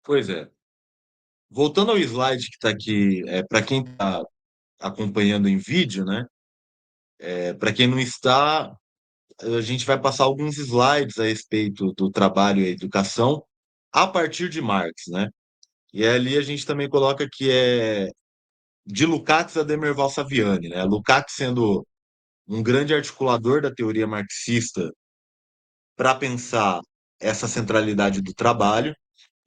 Pois é. Voltando ao slide que está aqui, para quem está acompanhando em vídeo, né? Para quem não está, a gente vai passar alguns slides a respeito do trabalho e educação a partir de Marx, né? E ali a gente também coloca que é de Lukács a Demerval Saviani, né? Lukács sendo um grande articulador da teoria marxista para pensar essa centralidade do trabalho,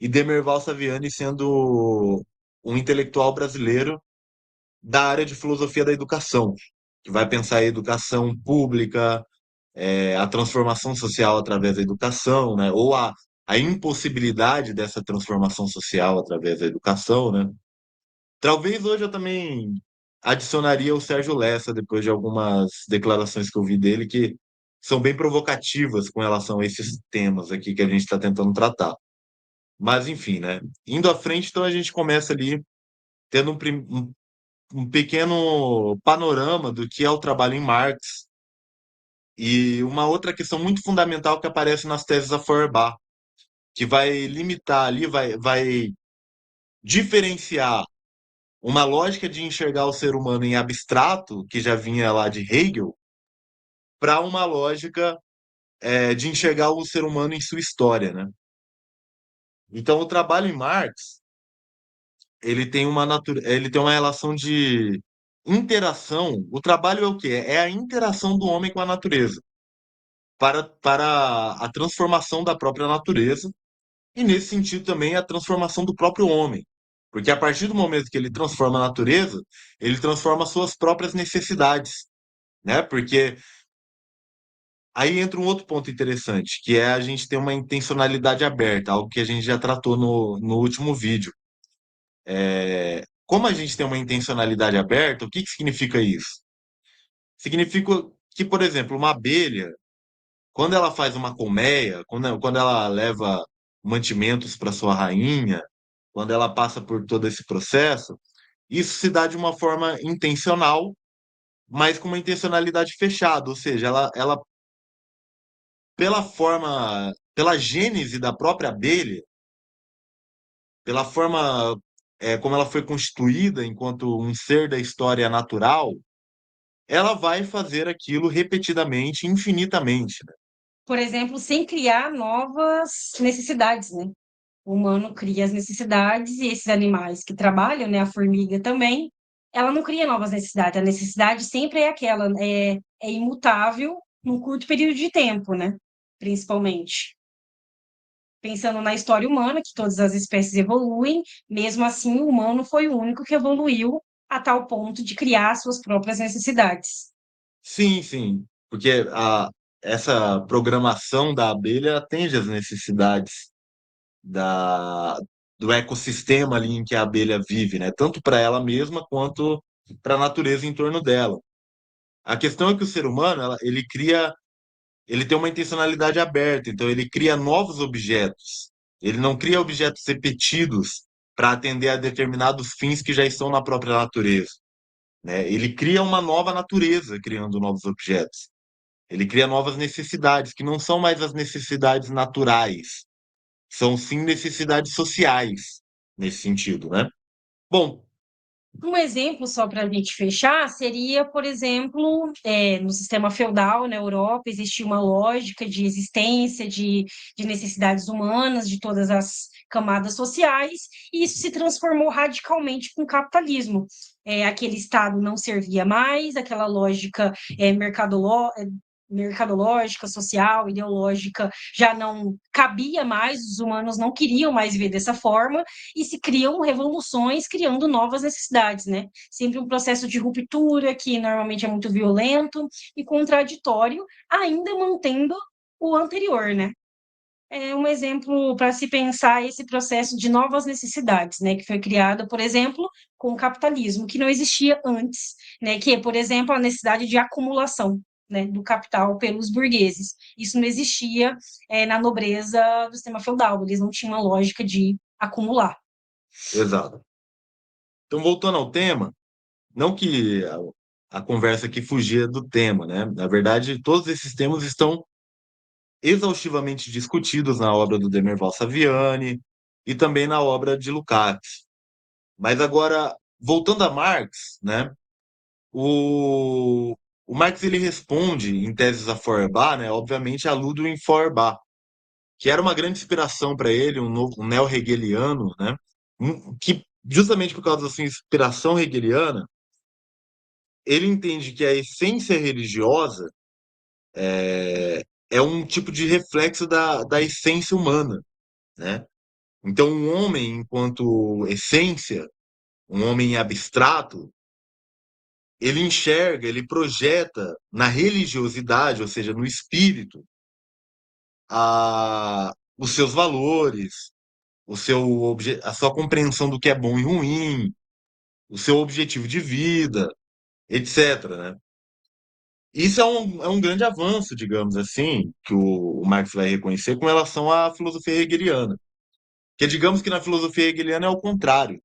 e Demerval Saviani sendo um intelectual brasileiro da área de filosofia da educação, que vai pensar a educação pública, a transformação social através da educação, né? Ou a impossibilidade dessa transformação social através da educação, né? Talvez hoje eu também adicionaria o Sérgio Lessa, depois de algumas declarações que eu vi dele, que são bem provocativas com relação a esses temas aqui que a gente está tentando tratar. Mas, enfim, né? Indo à frente, então a gente começa ali tendo um pequeno panorama do que é o trabalho em Marx e uma outra questão muito fundamental que aparece nas teses da Feuerbach, que vai limitar ali, vai diferenciar uma lógica de enxergar o ser humano em abstrato, que já vinha lá de Hegel, para uma lógica de enxergar o ser humano em sua história, né? Então, o trabalho em Marx, ele tem uma relação de interação. O trabalho é o quê? É a interação do homem com a natureza, para a transformação da própria natureza, e nesse sentido também a transformação do próprio homem. Porque a partir do momento que ele transforma a natureza, ele transforma suas próprias necessidades, né? Porque aí entra um outro ponto interessante, que é a gente ter uma intencionalidade aberta, algo que a gente já tratou no último vídeo. Como a gente tem uma intencionalidade aberta, o que que significa isso? Significa que, por exemplo, uma abelha, quando ela faz uma colmeia, quando ela leva mantimentos para sua rainha, quando ela passa por todo esse processo, isso se dá de uma forma intencional, mas com uma intencionalidade fechada, ou seja, ela pela forma, pela gênese da própria abelha, pela forma como ela foi constituída enquanto um ser da história natural, ela vai fazer aquilo repetidamente, infinitamente, né? Por exemplo, sem criar novas necessidades, né? O humano cria as necessidades e esses animais que trabalham, né, a formiga também, ela não cria novas necessidades. A necessidade sempre é aquela, é imutável num curto período de tempo, né? Principalmente. Pensando na história humana, que todas as espécies evoluem, mesmo assim, o humano foi o único que evoluiu a tal ponto de criar suas próprias necessidades. Sim, sim, porque essa programação da abelha atende às necessidades da, do ecossistema ali em que a abelha vive, né? Tanto para ela mesma quanto para a natureza em torno dela. A questão é que o ser humano, ele tem uma intencionalidade aberta, então ele cria novos objetos. Ele não cria objetos repetidos para atender a determinados fins que já estão na própria natureza, né? Ele cria uma nova natureza criando novos objetos. Ele cria novas necessidades, que não são mais as necessidades naturais, são sim necessidades sociais, nesse sentido, né? Bom, Um exemplo, só para a gente fechar, seria, por exemplo, no sistema feudal, na Europa, existia uma lógica de existência de necessidades humanas, de todas as camadas sociais, e isso se transformou radicalmente com o capitalismo. Aquele Estado não servia mais, aquela lógica mercadológica, social, ideológica, já não cabia mais, os humanos não queriam mais viver dessa forma, e se criam revoluções criando novas necessidades, né? Sempre um processo de ruptura que normalmente é muito violento e contraditório, ainda mantendo o anterior, né? É um exemplo para se pensar esse processo de novas necessidades, né, que foi criado, por exemplo, com o capitalismo, que não existia antes, né, que é, por exemplo, a necessidade de acumulação, né, do capital pelos burgueses. Isso não existia, na nobreza do sistema feudal, eles não tinham uma lógica de acumular. exato. Então, voltando ao tema, não que a conversa aqui fugia do tema, né? Na verdade, todos esses temas estão exaustivamente discutidos na obra do Demerval Saviani, e também na obra de Lukács. Mas agora, voltando a Marx, né? O, o Marx ele responde em Teses a Feuerbach, né? Obviamente a Ludwig Feuerbach, que era uma grande inspiração para ele, um neo-hegeliano, né? Que justamente por causa da sua inspiração hegeliana, ele entende que a essência religiosa é um tipo de reflexo da essência humana, né? Então, um homem, enquanto essência, um homem abstrato, ele enxerga, ele projeta na religiosidade, ou seja, no espírito, os seus valores, a sua compreensão do que é bom e ruim, o seu objetivo de vida, etc., né? Isso é um grande avanço, digamos assim, que o Marx vai reconhecer com relação à filosofia hegeliana. Que digamos que na filosofia hegeliana é o contrário.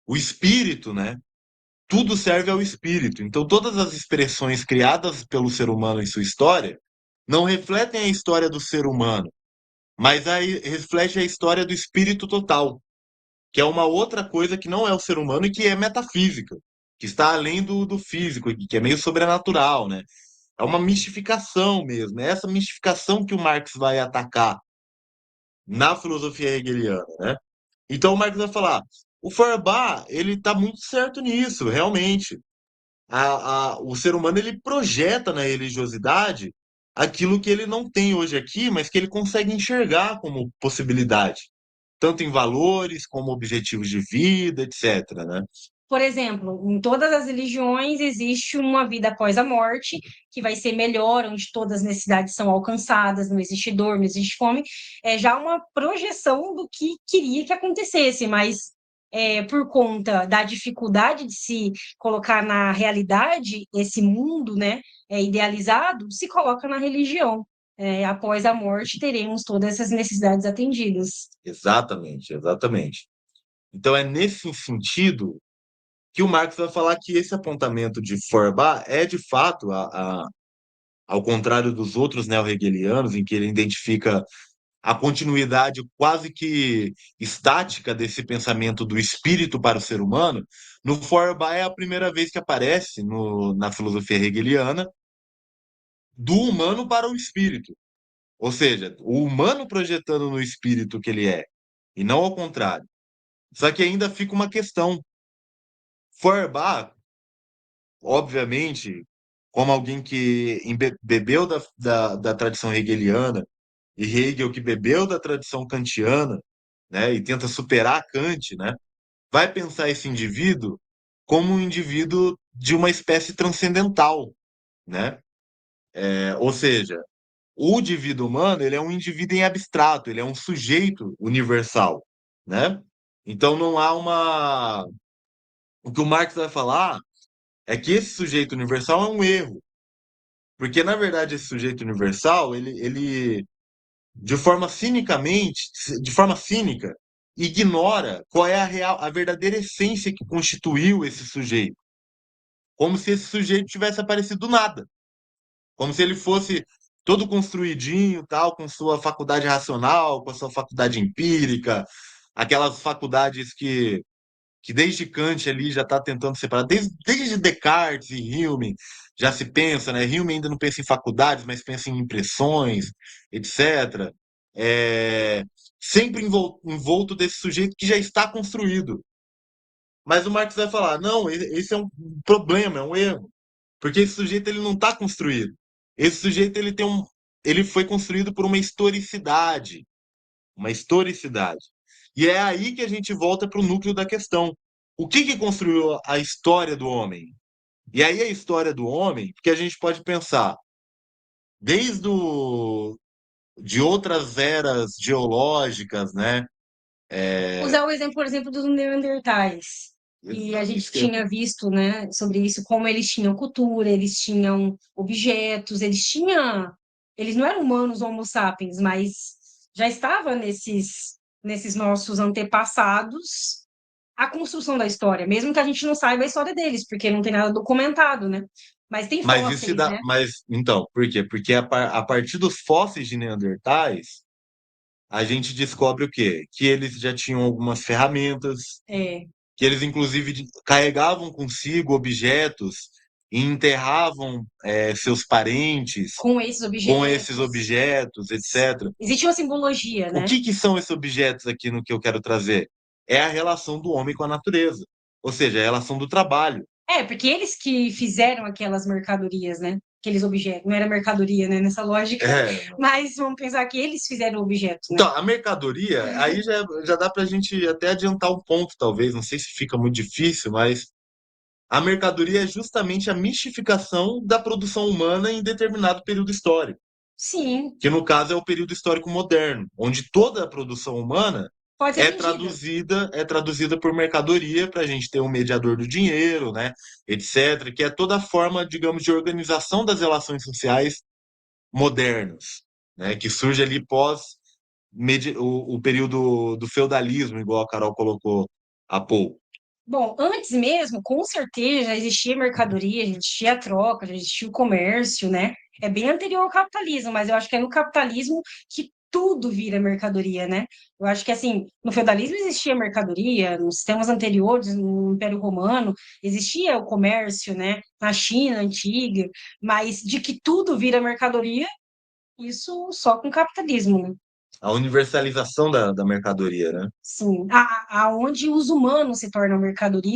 O espírito, né? Tudo serve ao espírito. Então, todas as expressões criadas pelo ser humano em sua história não refletem a história do ser humano, mas aí reflete a história do espírito total, que é uma outra coisa que não é o ser humano e que é metafísica, que está além do físico, que é meio sobrenatural, né? É uma mistificação mesmo. É essa mistificação que o Marx vai atacar na filosofia hegeliana, né? Então o Marx vai falar, o Feuerbach, ele está muito certo nisso, realmente. O ser humano ele projeta na religiosidade aquilo que ele não tem hoje aqui, mas que ele consegue enxergar como possibilidade, tanto em valores como objetivos de vida, etc., né? Por exemplo, em todas as religiões existe uma vida após a morte, que vai ser melhor, onde todas as necessidades são alcançadas, não existe dor, não existe fome. É já uma projeção do que queria que acontecesse, mas por conta da dificuldade de se colocar na realidade esse mundo, né, idealizado, se coloca na religião. Após a morte, teremos todas essas necessidades atendidas. Exatamente, exatamente. Então é nesse sentido que o Marx vai falar que esse apontamento de Feuerbach é de fato ao contrário dos outros neo-hegelianos, em que ele identifica a continuidade quase que estática desse pensamento do espírito para o ser humano, no Feuerbach é a primeira vez que aparece na filosofia hegeliana do humano para o espírito. Ou seja, o humano projetando no espírito que ele é, e não ao contrário. Só que ainda fica uma questão. Feuerbach, obviamente, como alguém que bebeu da tradição hegeliana, e Hegel que bebeu da tradição kantiana, né, e tenta superar Kant, né, vai pensar esse indivíduo como um indivíduo de uma espécie transcendental, né? Ou seja, o indivíduo humano ele é um indivíduo em abstrato, ele é um sujeito universal, né? Então não há uma. O que o Marx vai falar é que esse sujeito universal é um erro, porque na verdade esse sujeito universal ele de forma cinicamente, de forma cínica, ignora qual é a verdadeira essência que constituiu esse sujeito. Como se esse sujeito tivesse aparecido do nada. Como se ele fosse todo construidinho, tal, com sua faculdade racional, com a sua faculdade empírica, aquelas faculdades que desde Kant ali já está tentando separar, desde Descartes e Hume já se pensa, né? Hume ainda não pensa em faculdades, mas pensa em impressões, etc. É, sempre envolto desse sujeito que já está construído. Mas o Marx vai falar, não, esse é um problema, é um erro, porque esse sujeito ele não está construído. Esse sujeito ele foi construído por uma historicidade. E é aí que a gente volta para o núcleo da questão. O que construiu a história do homem? E aí a história do homem, porque a gente pode pensar desde de outras eras geológicas, né? Usar o exemplo, por exemplo, dos Neandertais. E a gente Isso que eu- tinha visto, né, sobre isso, como eles tinham cultura, eles tinham objetos, eles não eram humanos Homo sapiens, mas já estava nesses nossos antepassados a construção da história, mesmo que a gente não saiba a história deles, porque não tem nada documentado, né? Mas tem Mas isso se fósseis, dá, né? mas então, por quê? Porque a partir dos fósseis de Neandertais, a gente descobre o quê? Que eles já tinham algumas ferramentas, É, que eles inclusive carregavam consigo objetos e enterravam seus parentes com esses com esses objetos. objetos, etc. Existe uma simbologia, O né? que que são esses objetos aqui no que eu quero trazer? É a relação do homem com a natureza, ou seja, a relação do trabalho. É, porque eles que fizeram aquelas mercadorias, né? Aqueles objetos. Não era mercadoria, né? Nessa lógica. É. Mas vamos pensar que eles fizeram o objeto, né? Então, a mercadoria, aí já dá para a gente até adiantar um ponto, talvez, não sei se fica muito difícil, mas a mercadoria é justamente a mistificação da produção humana em determinado período histórico, Sim, que no caso é o período histórico moderno, onde toda a produção humana pode ser vendida. é traduzida por mercadoria para a gente ter um mediador do dinheiro, né, etc., que é toda a forma, digamos, de organização das relações sociais modernas, né, que surge ali pós o período do feudalismo, igual a Carol colocou há pouco. Bom, antes mesmo, com certeza, já existia mercadoria, já existia a troca, já existia o comércio, né? É bem anterior ao capitalismo, mas eu acho que é no capitalismo que tudo vira mercadoria, né? Eu acho que, assim, no feudalismo existia mercadoria, nos sistemas anteriores, no Império Romano, existia o comércio, né? Na China antiga, mas de que tudo vira mercadoria, isso só com o capitalismo, né? A universalização da mercadoria, né? Sim, aonde os humanos se tornam mercadoria